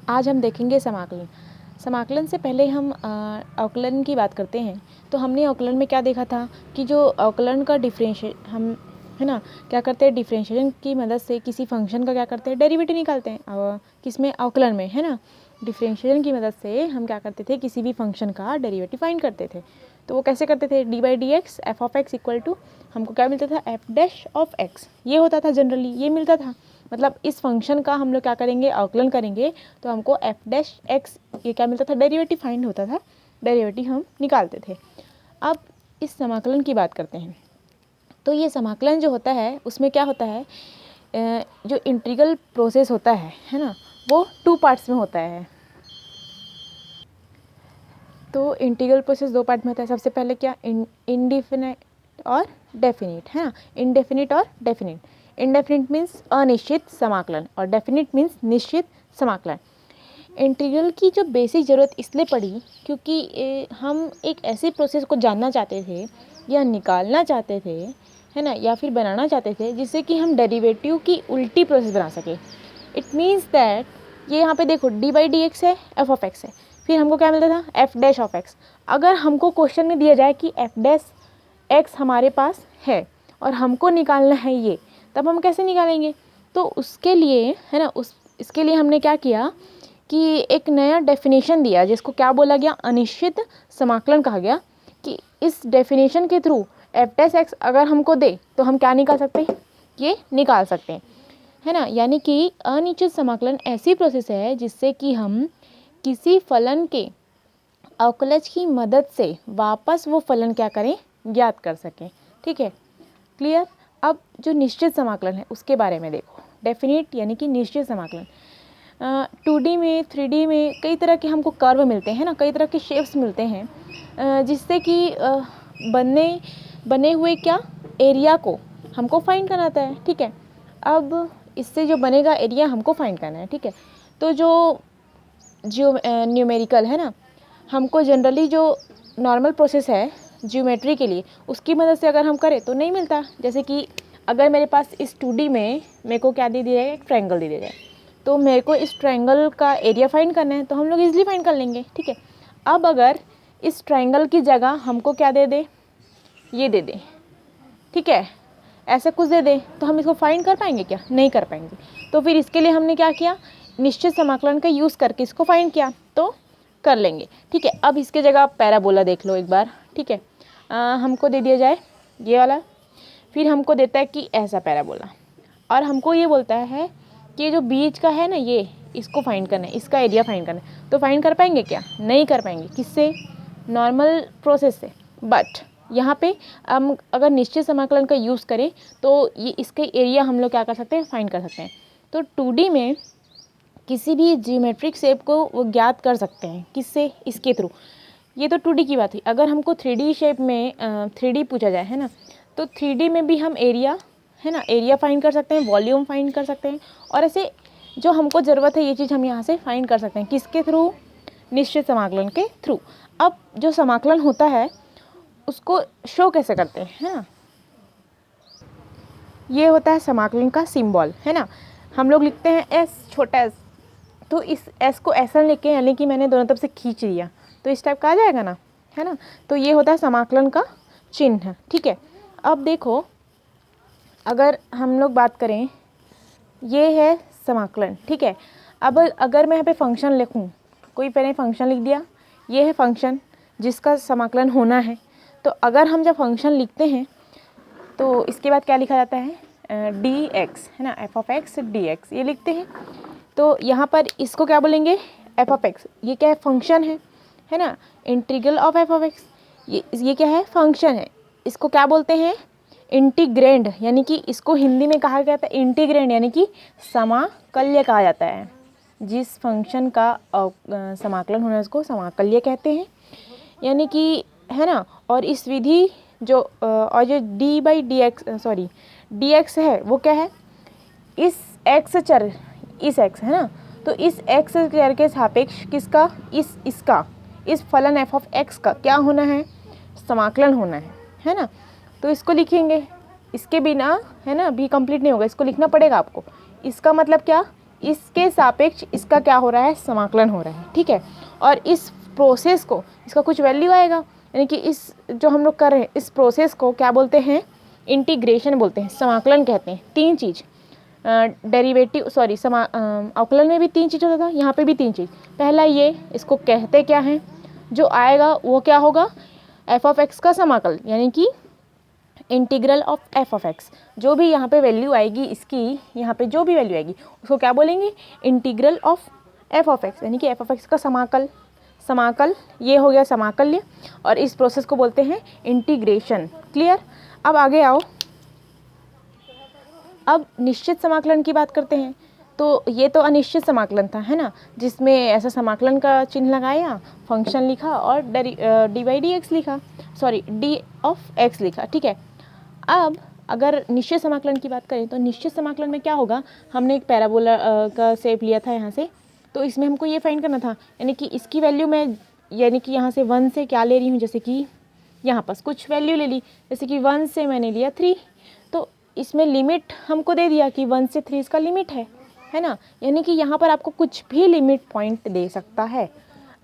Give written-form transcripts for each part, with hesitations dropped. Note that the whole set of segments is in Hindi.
आज हम देखेंगे समाकलन। समाकलन से पहले हम अवकलन की बात करते हैं। तो हमने अवकलन में क्या देखा था कि जो अवकलन का डिफरेंशिएट हम है ना क्या करते हैं, डिफरेंशिएशन की मदद से किसी फंक्शन का क्या करते हैं, डेरिवेटिव निकालते हैं। किसमें, अवकलन में, है ना। डिफरेंशिएशन की मदद से हम क्या करते थे, किसी भी फंक्शन का डेरिवेटिव फाइंड करते थे। तो वो कैसे करते थे, d by d x f of x equal to हमको क्या मिलता था, एफ डैश ऑफ एक्स। ये होता था जनरली, ये मिलता था। मतलब इस फंक्शन का हम लोग क्या करेंगे, अवकलन करेंगे तो हमको एफ डैश एक्स ये क्या मिलता था, डेरिवेटिव फाइंड होता था, डेरिवेटिव हम निकालते थे। अब इस समाकलन की बात करते हैं। तो ये समाकलन जो होता है उसमें क्या होता है, जो इंटीग्रल प्रोसेस होता है ना, वो 2 पार्ट्स में होता है। तो इंटीग्रल प्रोसेस 2 पार्ट में होता है। सबसे पहले क्या, इनडेफिनिट और डेफिनिट, है ना। इनडेफिनिट और डेफिनिट। इनडेफिनिट मीन्स अनिश्चित समाकलन और डेफिनिट मीन्स निश्चित समाकलन। इंटीग्रल की जो बेसिक ज़रूरत इसलिए पड़ी क्योंकि हम एक ऐसी प्रोसेस को जानना चाहते थे या निकालना चाहते थे, है ना, या फिर बनाना चाहते थे जिससे कि हम डेरिवेटिव की उल्टी प्रोसेस बना सकें। इट मीन्स दैट ये यहाँ पे देखो डी बाई डी एक्स है, एफ ऑफ एक्स है, फिर हमको क्या मिलता था, एफ डैश ऑफ एक्स। अगर हमको क्वेश्चन में दिया जाए कि एफ डैश एक्स हमारे पास है और हमको निकालना है ये, तब हम कैसे निकालेंगे। तो उसके लिए, है ना, इसके लिए हमने क्या किया कि एक नया डेफिनेशन दिया जिसको क्या बोला गया, अनिश्चित समाकलन कहा गया। कि इस डेफिनेशन के थ्रू एफ डैश एक्स अगर हमको दे तो हम क्या निकाल सकते हैं, ये निकाल सकते हैं, है ना। यानी कि अनिश्चित समाकलन ऐसी प्रोसेस है जिससे कि हम किसी फलन के अवकलज की मदद से वापस वो फलन क्या करें, ज्ञात कर सकें। ठीक है, क्लियर। अब जो निश्चित समाकलन है उसके बारे में देखो। डेफिनिट यानी कि निश्चित समाकलन 2D में 3D में कई तरह के हमको कर्व मिलते हैं ना, कई तरह के शेप्स मिलते हैं जिससे कि बने हुए क्या एरिया को हमको फाइंड करना आता है। ठीक है, अब इससे जो बनेगा एरिया हमको फाइंड करना है। ठीक है, तो जो न्यूमेरिकल है ना, हमको जनरली जो नॉर्मल प्रोसेस है ज्योमेट्री के लिए उसकी मदद से अगर हम करें तो नहीं मिलता। जैसे कि अगर मेरे पास इस 2D में मेरे को क्या दे दिया है, एक ट्रायंगल दे दिया जाए, तो मेरे को इस ट्रायंगल का एरिया फाइंड करना है तो हम लोग इजीली फाइंड कर लेंगे। ठीक है, अब अगर इस ट्रायंगल की जगह हमको क्या दे दे, ये दे दे, ठीक है, ऐसा कुछ दे दे, तो हम इसको फाइंड कर पाएंगे क्या, नहीं कर पाएंगे। तो फिर इसके लिए हमने क्या किया, निश्चित समाकलन का यूज़ करके इसको फाइंड किया तो कर लेंगे। ठीक है, अब इसके जगह आप पैराबोला देख लो एक बार। ठीक है, हमको दे दिया जाए ये वाला, फिर हमको देता है कि ऐसा पैराबोला, और हमको ये बोलता है कि जो बीच का है ना, ये इसको फाइंड करना है, इसका एरिया फाइंड करना है। तो फाइंड कर पाएंगे क्या, नहीं कर पाएंगे। किससे, नॉर्मल प्रोसेस से। बट यहाँ पे हम अगर निश्चित समाकलन का यूज़ करें तो ये इसके एरिया हम लोग क्या कर सकते हैं, फाइंड कर सकते हैं। तो 2D में किसी भी जियोमेट्रिक शेप को वो ज्ञात कर सकते हैं, किससे, इसके थ्रू। ये तो 2D की बात हुई। अगर हमको 3D शेप में 3D पूछा जाए, है ना, तो 3D में भी हम एरिया, है ना, एरिया फाइंड कर सकते हैं, वॉल्यूम फाइंड कर सकते हैं, और ऐसे जो हमको ज़रूरत है ये चीज़ हम यहाँ से फाइंड कर सकते हैं। किसके थ्रू, निश्चित समाकलन के थ्रू। अब जो समाकलन होता है उसको शो कैसे करते हैं, है ना, ये होता है समाकलन का सिंबल, है ना। हम लोग लिखते हैं एस, छोटा एस, तो इस एस को ऐसा लिख के, यानी कि मैंने दोनों तरफ से खींच लिया तो इस टाइप का आ जाएगा ना, है ना। तो ये होता है समाकलन का चिन्ह। ठीक है, अब देखो अगर हम लोग बात करें, ये है समाकलन। ठीक है, अब अगर मैं यहाँ पे फंक्शन लिखूँ, कोई मैंने फंक्शन लिख दिया, ये है फंक्शन जिसका समाकलन होना है। तो अगर हम जब फंक्शन लिखते हैं तो इसके बाद क्या लिखा जाता है, डी एक्स, है ना, F of x d x, ये लिखते हैं। तो यहाँ पर इसको क्या बोलेंगे, एफ ऑफ एक्स, ये क्या है, फंक्शन है ना, integral of F of x, ये क्या है, फंक्शन है। इसको क्या बोलते हैं, इंटीग्रैंड, यानी कि इसको हिंदी में कहा जाता है इंटीग्रैंड, यानी कि समाकल्य कहा जाता है। जिस फंक्शन का समाकलन होना है उसको समाकल्य कहते हैं, यानी कि, है ना। और इस विधि जो और जो D by d x, sorry D x है वो क्या है, इस एक्स चर, इस एक्स, है ना, तो इस एक्स चर के सापेक्ष किसका, इसका, इस फलन एफ ऑफ एक्स का क्या होना है, समाकलन होना है ना। तो इसको लिखेंगे, इसके बिना, है ना, भी कंप्लीट नहीं होगा, इसको लिखना पड़ेगा आपको। इसका मतलब क्या, इसके सापेक्ष इसका क्या हो रहा है, समाकलन हो रहा है, ठीक है। और इस प्रोसेस को, इसका कुछ वैल्यू आएगा, यानी कि इस जो हम लोग कर रहे हैं इस प्रोसेस को क्या बोलते हैं, इंटीग्रेशन बोलते हैं, समाकलन कहते हैं। तीन चीज़, डेरिवेटिव सॉरी अवकलन में भी तीन चीज़ होता था, यहाँ पे भी तीन चीज़। पहला ये, इसको कहते क्या हैं, जो आएगा वो क्या होगा, एफ ऑफ एक्स का समाकल, यानी कि integral of F of x. जो भी यहाँ पे वैल्यू आएगी इसकी, यहाँ पे जो भी वैल्यू आएगी उसको क्या बोलेंगे, integral of F of x, यानी कि एफ ऑफ एक्स का समाकल। समाकल ये हो गया समाकल्य, और इस प्रोसेस को बोलते हैं इंटीग्रेशन। क्लियर। अब आगे आओ, अब निश्चित समाकलन की बात करते हैं। तो ये तो अनिश्चित समाकलन था, है ना, जिसमें ऐसा समाकलन का चिन्ह लगाया, फंक्शन लिखा और डी बाई डी एक्स लिखा, सॉरी डी ऑफ एक्स लिखा, ठीक है। अब अगर निश्चित समाकलन की बात करें तो निश्चित समाकलन में क्या होगा, हमने एक पैराबोला का शेप लिया था यहाँ से, तो इसमें हमको ये फाइंड करना था, यानी कि इसकी वैल्यू मैं, यानी कि यहाँ से 1 से क्या ले रही हूँ, जैसे कि यहाँ पास कुछ वैल्यू ले ली, जैसे कि 1 से मैंने लिया 3, तो इसमें लिमिट हमको दे दिया कि 1 से 3 इसका लिमिट है ना, यानी कि यहाँ पर आपको कुछ भी लिमिट पॉइंट दे सकता है,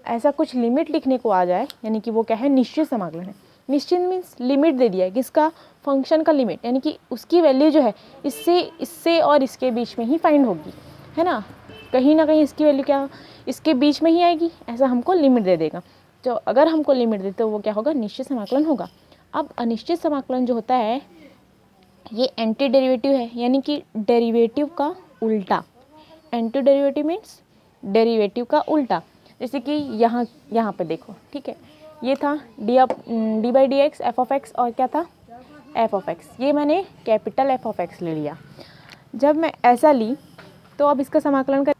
ऐसा कुछ लिमिट लिखने को आ जाए, यानी कि वो क्या है, निश्चित समाकलन है। निश्चित मीन्स लिमिट दे दिया है, किसका, फंक्शन का लिमिट, यानी कि उसकी वैल्यू जो है इससे और इसके बीच में ही फाइंड होगी, है ना, कहीं ना कहीं इसकी वैल्यू क्या इसके बीच में ही आएगी, ऐसा हमको लिमिट दे देगा। तो अगर हमको लिमिट दे तो वो क्या होगा, निश्चित समाकलन होगा। अब अनिश्चित समाकलन जो होता है ये एंटी डेरिवेटिव है, यानी कि डेरिवेटिव का उल्टा। एंटी डेरिवेटिव मीन्स डेरिवेटिव का उल्टा। जैसे कि यहाँ पे देखो, ठीक है, ये था D by d x f of x, और क्या था, एफ ऑफ एक्स। ये मैंने कैपिटल एफ ऑफ एक्स ले लिया। जब मैं ऐसा ली तो अब इसका समाकलन कर,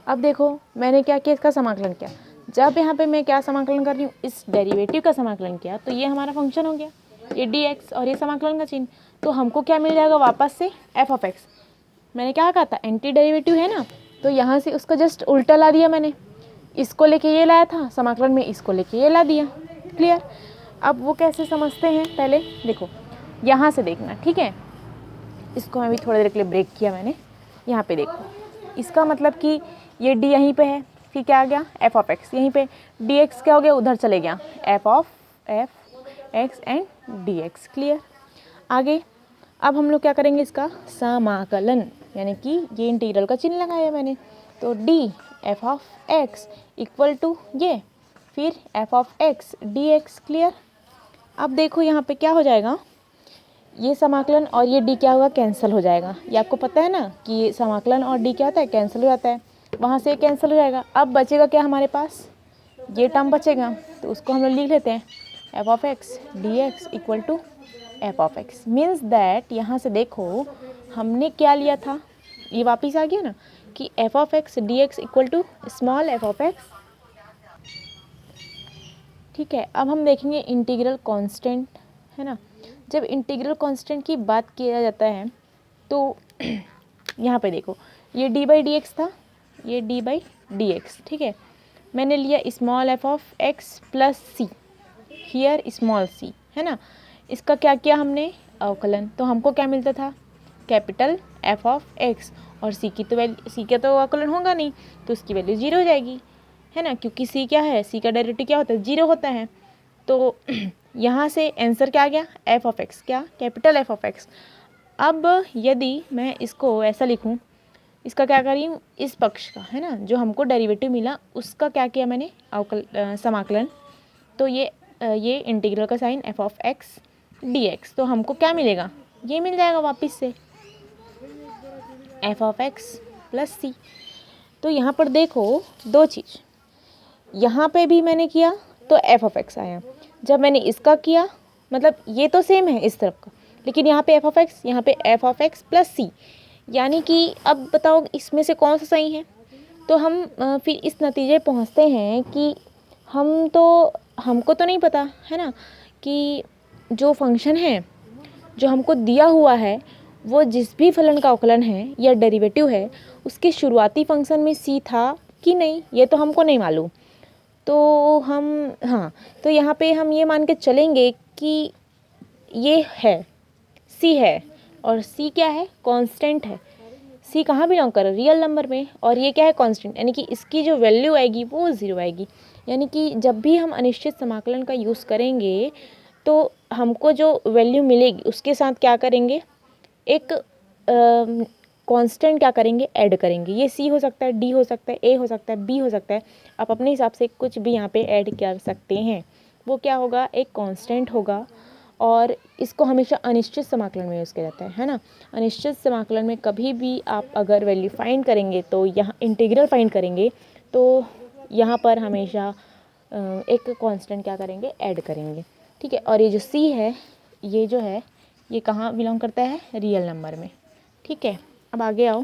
अब देखो मैंने क्या किया, इसका समाकलन किया। जब यहाँ पे मैं क्या समाकलन कर रही हूँ, इस डेरिवेटिव का समाकलन किया, तो ये हमारा फंक्शन हो गया, ये डी एक्स और ये समाकलन का चिन्ह, तो हमको क्या मिल जाएगा वापस से, एफ ऑफ एक्स। मैंने क्या कहा था, एंटी डेरिवेटिव है ना, तो यहाँ से उसका जस्ट उल्टा ला दिया मैंने, इसको लेके ये लाया था समाकलन में, इसको लेके ये ला दिया। क्लियर। अब वो कैसे समझते हैं, पहले देखो यहाँ से देखना, ठीक है। इसको मैं भी थोड़ी देर के लिए ब्रेक किया मैंने। यहाँ पे देखो, इसका मतलब कि ये डी यहीं पे है, फिर क्या आ गया, एफ ऑफ एक्स यहीं पे, डी एक्स क्या हो गया, उधर चले गया, F x and D x. Clear. आगे अब हम लोग क्या करेंगे, इसका समाकलन, यानी कि ये इंटीग्रल का चिन्ह लगाया मैंने, तो d f of x equal to ये, फिर f of x d x. Clear. अब देखो यहाँ पे क्या हो जाएगा, ये समाकलन और ये डी क्या होगा, कैंसिल हो जाएगा। ये आपको पता है ना कि ये समाकलन और डी क्या होता है, कैंसिल हो जाता है, वहाँ से कैंसिल हो जाएगा। अब बचेगा क्या हमारे पास, ये टर्म बचेगा, तो उसको हम लोग लिख लेते हैं, f of x d x equal to f of x. Means that यहाँ से देखो हमने क्या लिया था, ये वापिस आ गया ना, कि f of x d x equal to small f of x. ठीक है। अब हम देखेंगे इंटीग्रल कांस्टेंट, है ना। जब इंटीग्रल कांस्टेंट की बात किया जाता है तो यहाँ पे देखो, ये डी बाई डी एक्स था, ये डी बाई डी एक्स, ठीक है। मैंने लिया small f of x plus c, here small c, है ना। इसका क्या किया हमने, अवकलन, तो हमको क्या मिलता था, कैपिटल एफ ऑफ एक्स, और सी की तो सी का तो अवकलन होगा नहीं, तो उसकी वैल्यू 0 हो जाएगी, है ना, क्योंकि सी क्या है, सी का डेरिवेटिव क्या होता है, 0 होता है। तो यहाँ से आंसर क्या आ गया, एफ ऑफ एक्स, क्या, कैपिटल एफ ऑफ एक्स। अब यदि मैं इसको ऐसा लिखूँ, इसका क्या कर रही हूँ, इस पक्ष का, है ना, जो हमको डेरिवेटिव मिला उसका क्या किया मैंने, समाकलन, तो ये इंटीग्रल का sign f of x d x, तो हमको क्या मिलेगा, ये मिल जाएगा वापस से, f of x plus c. तो यहाँ पर देखो दो चीज़, यहाँ पे भी मैंने किया तो एफ ऑफ एक्स आया, जब मैंने इसका किया, मतलब ये तो सेम है इस तरफ का, लेकिन यहाँ पे एफ ऑफ एक्स, यहाँ पे एफ ऑफ एक्स प्लस सी, यानी कि अब बताओ इसमें से कौन सा सही है। तो हम फिर इस नतीजे पहुँचते हैं कि हमको तो नहीं पता, है ना, कि जो फंक्शन है जो हमको दिया हुआ है वो जिस भी फलन का अवकलन है या डेरिवेटिव है, उसके शुरुआती फंक्शन में सी था कि नहीं, ये तो हमको नहीं मालूम। तो तो यहाँ पे हम ये मान के चलेंगे कि ये है, सी है, और सी क्या है, कांस्टेंट है, सी कहाँ बिलोंग कर रहा है, रियल नंबर में, और ये क्या है, कांस्टेंट, यानी कि इसकी जो वैल्यू आएगी वो 0 आएगी। यानी कि जब भी हम अनिश्चित समाकलन का यूज़ करेंगे तो हमको जो वैल्यू मिलेगी उसके साथ क्या करेंगे, एक कांस्टेंट क्या करेंगे, ऐड करेंगे। ये सी हो सकता है, डी हो सकता है, ए हो सकता है, बी हो सकता है, आप अपने हिसाब से कुछ भी यहाँ पे ऐड कर सकते हैं। वो क्या होगा, एक कांस्टेंट होगा, और इसको हमेशा अनिश्चित समाकलन में यूज़ किया जाता है ना। अनिश्चित समाकलन में कभी भी आप अगर वैल्यू फाइंड करेंगे तो यहाँ इंटीग्रल फाइंड करेंगे तो यहाँ पर हमेशा एक कांस्टेंट क्या करेंगे, ऐड करेंगे, ठीक है। और ये जो सी है, ये जो है ये कहाँ बिलोंग करता है, रियल नंबर में, ठीक है। अब आगे आओ।